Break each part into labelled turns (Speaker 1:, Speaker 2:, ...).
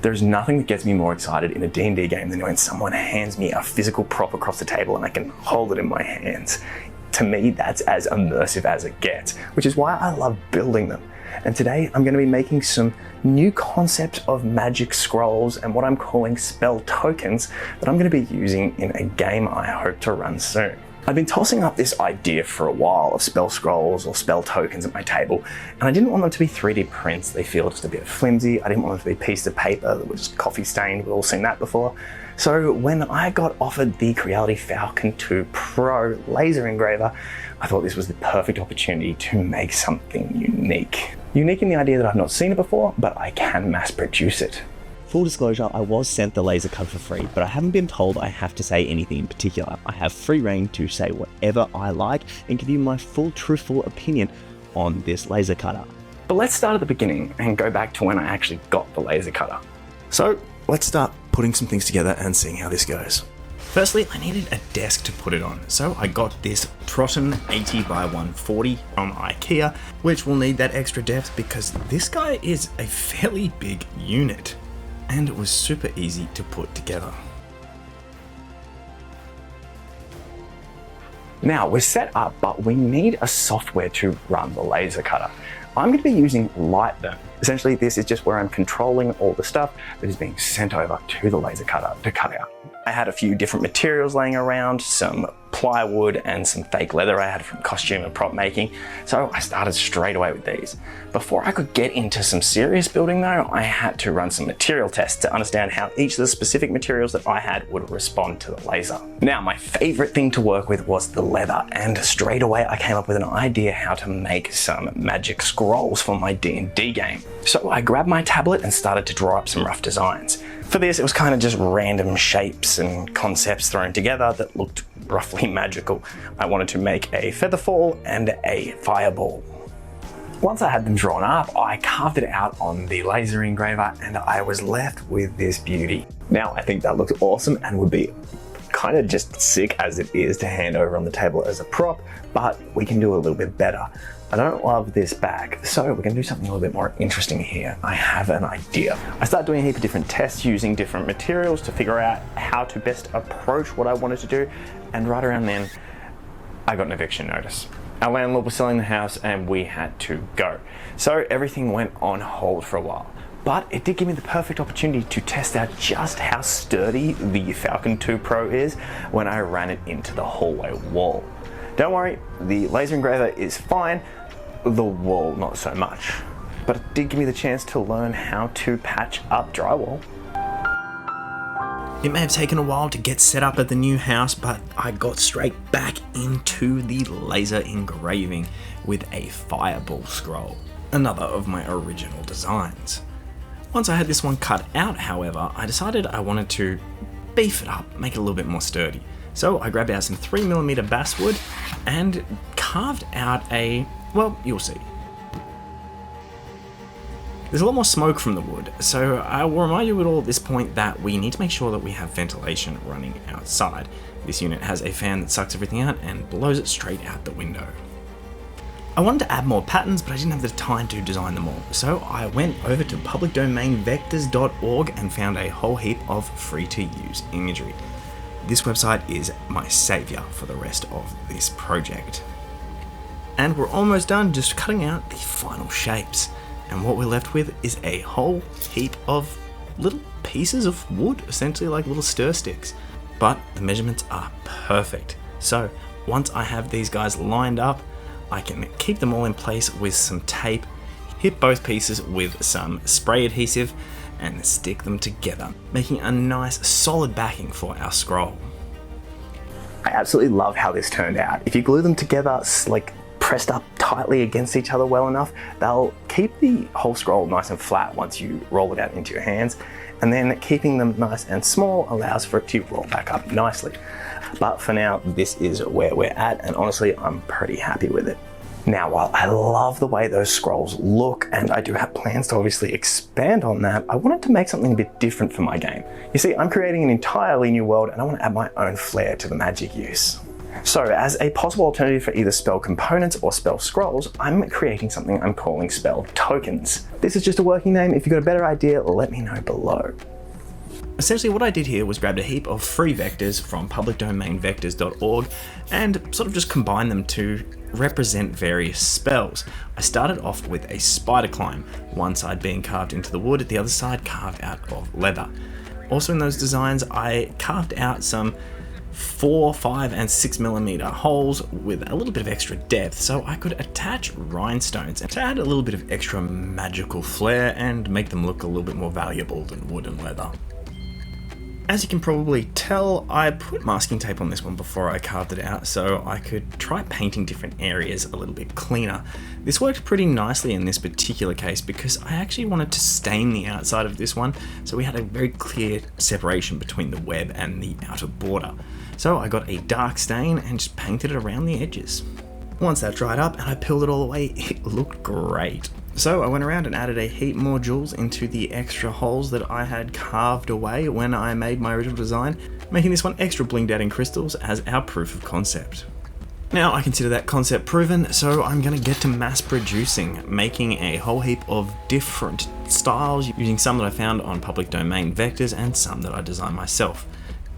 Speaker 1: There's nothing that gets me more excited in a D&D game than when someone hands me a physical prop across the table and I can hold it in my hands. To me, that's as immersive as it gets, which is why I love building them. And today I'm going to be making some new concepts of magic scrolls and what I'm calling spell tokens that I'm going to be using in a game I hope to run soon. I've been tossing up this idea for a while of spell scrolls or spell tokens at my table, and I didn't want them to be 3D prints. They feel just a bit flimsy. I didn't want them to be pieces of paper that were just coffee stained. We've all seen that before. So when I got offered the Creality Falcon Pro laser engraver, I thought this was the perfect opportunity to make something unique. Unique in the idea that I've not seen it before, but I can mass produce it.
Speaker 2: Full disclosure, I was sent the laser cut for free, but I haven't been told I have to say anything in particular. I have free reign to say whatever I like and give you my full truthful opinion on this laser cutter.
Speaker 1: But let's start at the beginning and go back to when I actually got the laser cutter. So let's start putting some things together and seeing how this goes. Firstly, I needed a desk to put it on, so I got this Proton 80 by 140 from IKEA, which will need that extra depth because this guy is a fairly big unit. And it was super easy to put together. Now we're set up, but we need a software to run the laser cutter. I'm going to be using Lightburn. Essentially, this is just where I'm controlling all the stuff that is being sent over to the laser cutter to cut out. I had a few different materials laying around, some plywood and some fake leather I had from costume and prop making, so I started straight away with these. Before I could get into some serious building though, I had to run some material tests to understand how each of the specific materials that I had would respond to the laser. Now, my favorite thing to work with was the leather, and straight away I came up with an idea how to make some magic scrolls for my D&D game. So I grabbed my tablet and started to draw up some rough designs. For this, it was kind of just random shapes and concepts thrown together that looked roughly magical. I wanted to make a featherfall and a fireball. Once I had them drawn up, I carved it out on the laser engraver and I was left with this beauty. Now, I think that looks awesome and would be kind of just sick as it is to hand over on the table as a prop, but we can do a little bit better. I don't love this bag, so we're going to do something a little bit more interesting here. I have an idea. I started doing a heap of different tests using different materials to figure out how to best approach what I wanted to do, and right around then, I got an eviction notice. Our landlord was selling the house and we had to go. So everything went on hold for a while. But it did give me the perfect opportunity to test out just how sturdy the Falcon Pro is when I ran it into the hallway wall. Don't worry, the laser engraver is fine, the wall not so much. But it did give me the chance to learn how to patch up drywall. It may have taken a while to get set up at the new house, but I got straight back into the laser engraving with a fireball scroll, another of my original designs. Once I had this one cut out, however, I decided I wanted to beef it up, make it a little bit more sturdy. So I grabbed out some 3mm basswood and carved out a, well, you'll see. There's a lot more smoke from the wood, so I will remind you at all at this point that we need to make sure that we have ventilation running outside. This unit has a fan that sucks everything out and blows it straight out the window. I wanted to add more patterns, but I didn't have the time to design them all, so I went over to publicdomainvectors.org and found a whole heap of free-to-use imagery. This website is my savior for the rest of this project. And we're almost done just cutting out the final shapes. And what we're left with is a whole heap of little pieces of wood, essentially like little stir sticks. But the measurements are perfect. So once I have these guys lined up, I can keep them all in place with some tape, hit both pieces with some spray adhesive, and stick them together, making a nice solid backing for our scroll. I absolutely love how this turned out. If you glue them together, like pressed up tightly against each other well enough, they'll keep the whole scroll nice and flat once you roll it out into your hands, and then keeping them nice and small allows for it to roll back up nicely. But for now, this is where we're at, and honestly, I'm pretty happy with it. Now, while I love the way those scrolls look, and I do have plans to obviously expand on that, I wanted to make something a bit different for my game. You see, I'm creating an entirely new world and I want to add my own flair to the magic use. So as a possible alternative for either spell components or spell scrolls, I'm creating something I'm calling spell tokens. This is just a working name. If you've got a better idea, let me know below.
Speaker 2: Essentially what I did here was grabbed a heap of free vectors from publicdomainvectors.org and sort of just combined them to represent various spells. I started off with a spider climb, one side being carved into the wood, the other side carved out of leather. Also in those designs, I carved out some 4, 5 and 6 millimeter holes with a little bit of extra depth so I could attach rhinestones to add a little bit of extra magical flair and make them look a little bit more valuable than wood and leather. As you can probably tell, I put masking tape on this one before I carved it out so I could try painting different areas a little bit cleaner. This worked pretty nicely in this particular case because I actually wanted to stain the outside of this one so we had a very clear separation between the web and the outer border. So I got a dark stain and just painted it around the edges. Once that dried up and I peeled it all away, it looked great. So I went around and added a heap more jewels into the extra holes that I had carved away when I made my original design, making this one extra blinged out in crystals as our proof of concept. Now I consider that concept proven, so I'm going to get to mass producing, making a whole heap of different styles using some that I found on public domain vectors and some that I designed myself.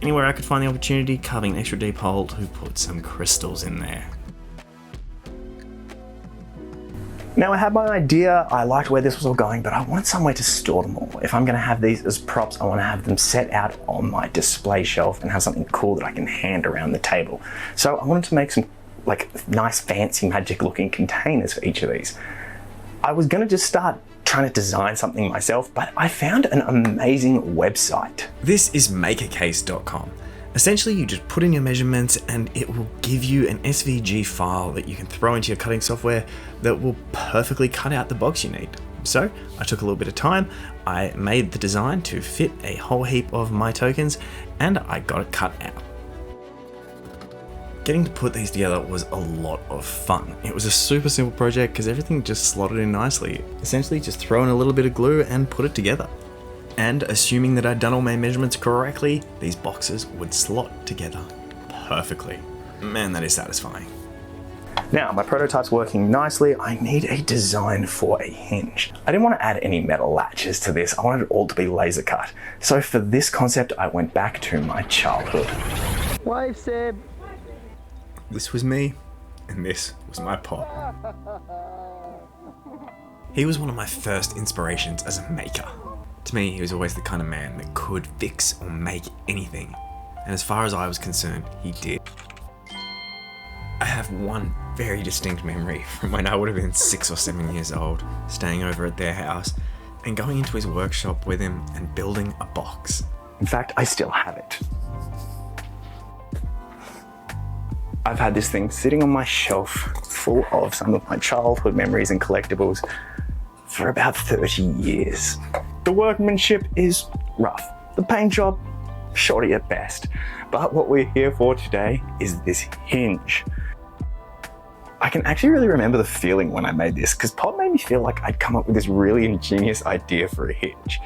Speaker 2: Anywhere I could find the opportunity, carving an extra deep hole to put some crystals in there.
Speaker 1: Now I had my idea, I liked where this was all going, but I wanted somewhere to store them all. If I'm gonna have these as props, I wanna have them set out on my display shelf and have something cool that I can hand around the table. So I wanted to make some like nice, fancy, magic looking containers for each of these. I was gonna just start trying to design something myself, but I found an amazing website.
Speaker 2: This is makercase.com. Essentially, you just put in your measurements and it will give you an SVG file that you can throw into your cutting software that will perfectly cut out the box you need. So I took a little bit of time, I made the design to fit a whole heap of my tokens, and I got it cut out. Getting to put these together was a lot of fun. It was a super simple project because everything just slotted in nicely. Essentially just throw in a little bit of glue and put it together. And assuming that I'd done all my measurements correctly, these boxes would slot together perfectly. Man, that is satisfying.
Speaker 1: Now, my prototype's working nicely. I need a design for a hinge. I didn't want to add any metal latches to this. I wanted it all to be laser cut. So for this concept, I went back to my childhood.
Speaker 3: Wave, Seb.
Speaker 2: This was me, and this was my pop. He was one of my first inspirations as a maker. To me, he was always the kind of man that could fix or make anything. And as far as I was concerned, he did. I have one very distinct memory from when I would have been 6 or 7 years old, staying over at their house and going into his workshop with him and building a box.
Speaker 1: In fact, I still have it. I've had this thing sitting on my shelf full of some of my childhood memories and collectibles for about 30 years. The workmanship is rough. The paint job, shoddy at best. But what we're here for today is this hinge. I can actually really remember the feeling when I made this because Pop made me feel like I'd come up with this really ingenious idea for a hinge.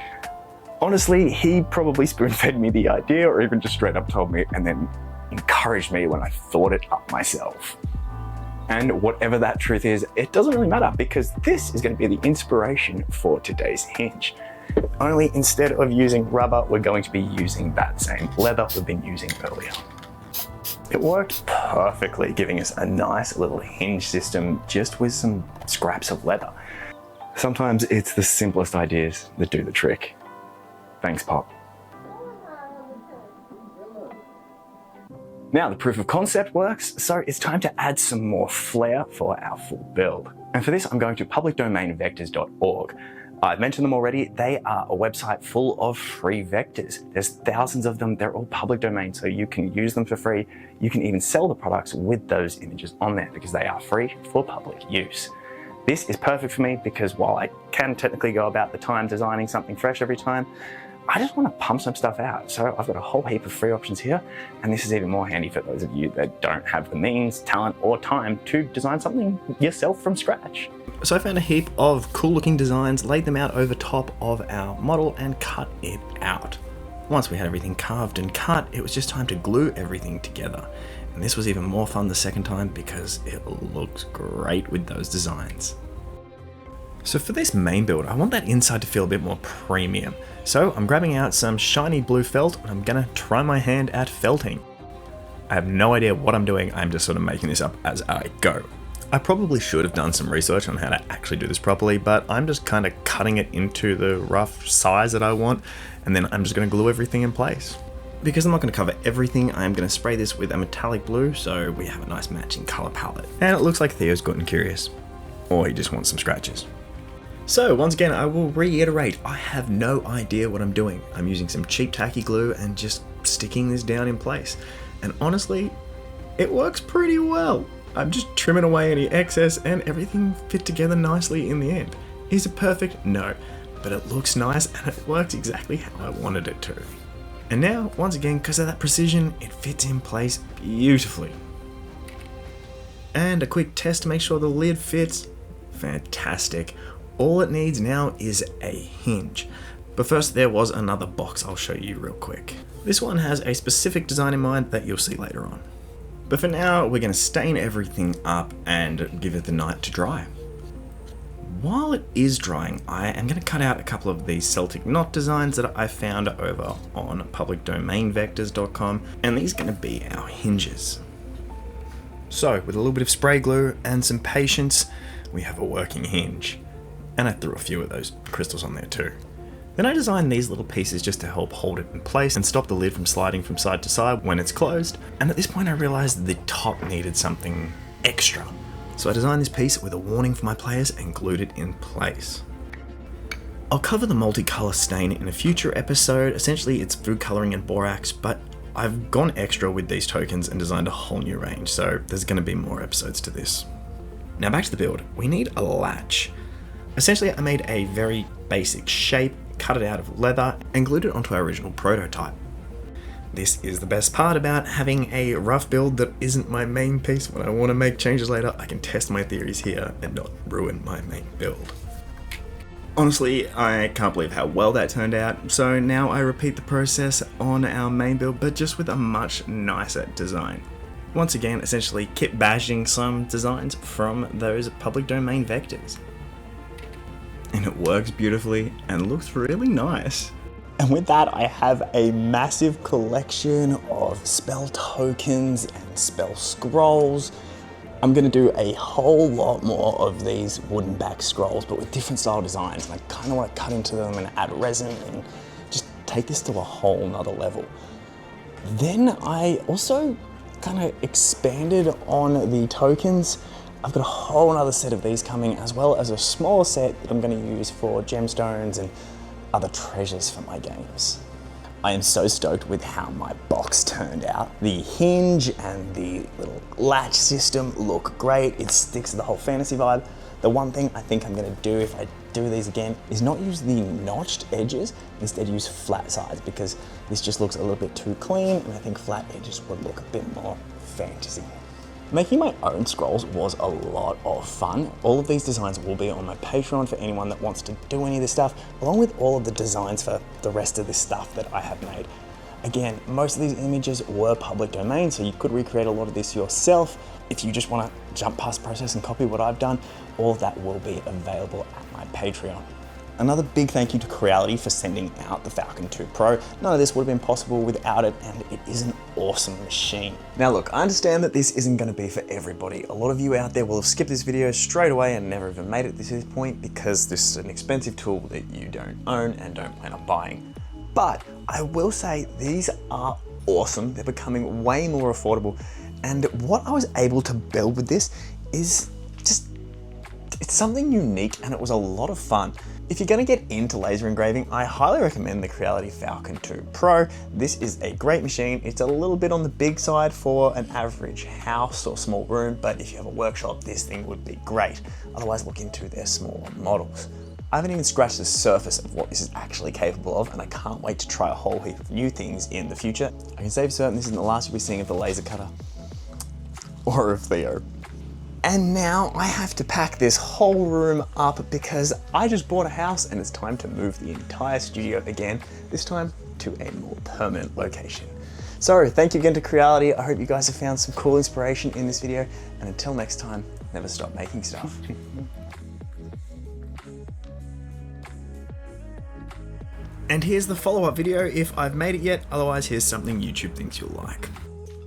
Speaker 1: Honestly, he probably spoon-fed me the idea or even just straight up told me and then encouraged me when I thought it up myself. And whatever that truth is, it doesn't really matter because this is going to be the inspiration for today's hinge. Only instead of using rubber, we're going to be using that same leather we've been using earlier. It worked perfectly, giving us a nice little hinge system just with some scraps of leather. Sometimes it's the simplest ideas that do the trick. Thanks, Pop. Now the proof of concept works, so it's time to add some more flair for our full build. And for this, I'm going to publicdomainvectors.org. I've mentioned them already. They are a website full of free vectors. There's thousands of them. They're all public domain, so you can use them for free. You can even sell the products with those images on there because they are free for public use. This is perfect for me because while I can technically go about the time designing something fresh every time, I just want to pump some stuff out. So I've got a whole heap of free options here, and this is even more handy for those of you that don't have the means, talent, or time to design something yourself from scratch.
Speaker 2: So I found a heap of cool looking designs, laid them out over top of our model and cut it out. Once we had everything carved and cut, it was just time to glue everything together. And this was even more fun the second time because it looks great with those designs. So for this main build, I want that inside to feel a bit more premium. So I'm grabbing out some shiny blue felt and I'm gonna try my hand at felting. I have no idea what I'm doing, I'm just sort of making this up as I go. I probably should have done some research on how to actually do this properly, but I'm just kind of cutting it into the rough size that I want, and then I'm just gonna glue everything in place. Because I'm not going to cover everything, I'm going to spray this with a metallic blue so we have a nice matching colour palette. And it looks like Theo's gotten curious. Or he just wants some scratches. So once again, I will reiterate, I have no idea what I'm doing. I'm using some cheap tacky glue and just sticking this down in place. And honestly, it works pretty well. I'm just trimming away any excess and everything fit together nicely in the end. Is it perfect? No. But it looks nice and it works exactly how I wanted it to. And now, once again, because of that precision, it fits in place beautifully. And a quick test to make sure the lid fits. Fantastic. All it needs now is a hinge. But first, there was another box I'll show you real quick. This one has a specific design in mind that you'll see later on. But for now, we're going to stain everything up and give it the night to dry. While it is drying, I am going to cut out a couple of these Celtic knot designs that I found over on publicdomainvectors.com, and these are going to be our hinges. So, with a little bit of spray glue and some patience, we have a working hinge. And I threw a few of those crystals on there too. Then I designed these little pieces just to help hold it in place and stop the lid from sliding from side to side when it's closed, and at this point I realized the top needed something extra. So I designed this piece with a warning for my players and glued it in place. I'll cover the multicolour stain in a future episode. Essentially it's food colouring and borax, but I've gone extra with these tokens and designed a whole new range, so there's going to be more episodes to this. Now back to the build. We need a latch. Essentially I made a very basic shape, cut it out of leather and glued it onto our original prototype. This is the best part about having a rough build that isn't my main piece. When I want to make changes later, I can test my theories here and not ruin my main build. Honestly, I can't believe how well that turned out, so now I repeat the process on our main build, but just with a much nicer design. Once again, essentially kit bashing some designs from those public domain vectors. And it works beautifully and looks really nice. And with that, I have a massive collection of spell tokens and spell scrolls. I'm gonna do a whole lot more of these wooden back scrolls, but with different style designs. And I kind of want to cut into them and add resin and just take this to a whole nother level. Then I also kind of expanded on the tokens. I've got a whole other set of these coming, as well as a smaller set that I'm going to use for gemstones and other treasures for my games. I am so stoked with how my box turned out. The hinge and the little latch system look great. It sticks to the whole fantasy vibe. The one thing I think I'm going to do if I do these again is not use the notched edges, instead use flat sides, because this just looks a little bit too clean and I think flat edges would look a bit more fantasy. Making my own scrolls was a lot of fun. All of these designs will be on my Patreon for anyone that wants to do any of this stuff, along with all of the designs for the rest of this stuff that I have made. Again, most of these images were public domain, so you could recreate a lot of this yourself. If you just want to jump past the process and copy what I've done, all of that will be available at my Patreon. Another big thank you to Creality for sending out the Falcon 2 Pro. None of this would have been possible without it, and it is an awesome machine. Now look, I understand that this isn't going to be for everybody. A lot of you out there will have skipped this video straight away and never even made it to this point because this is an expensive tool that you don't own and don't plan on buying. But I will say these are awesome. They're becoming way more affordable. And what I was able to build with this is just, it's something unique and it was a lot of fun. If you're going to get into laser engraving, I highly recommend the Creality Falcon 2 Pro. This is a great machine. It's a little bit on the big side for an average house or small room, but if you have a workshop, this thing would be great. Otherwise, look into their smaller models. I haven't even scratched the surface of what this is actually capable of, and I can't wait to try a whole heap of new things in the future. I can say for certain this isn't the last you'll be seeing of the laser cutter or of Theo. And now I have to pack this whole room up because I just bought a house and it's time to move the entire studio again, this time to a more permanent location. So thank you again to Creality. I hope you guys have found some cool inspiration in this video, and until next time, never stop making stuff.
Speaker 3: And here's the follow-up video if I've made it yet, otherwise here's something YouTube thinks you'll like.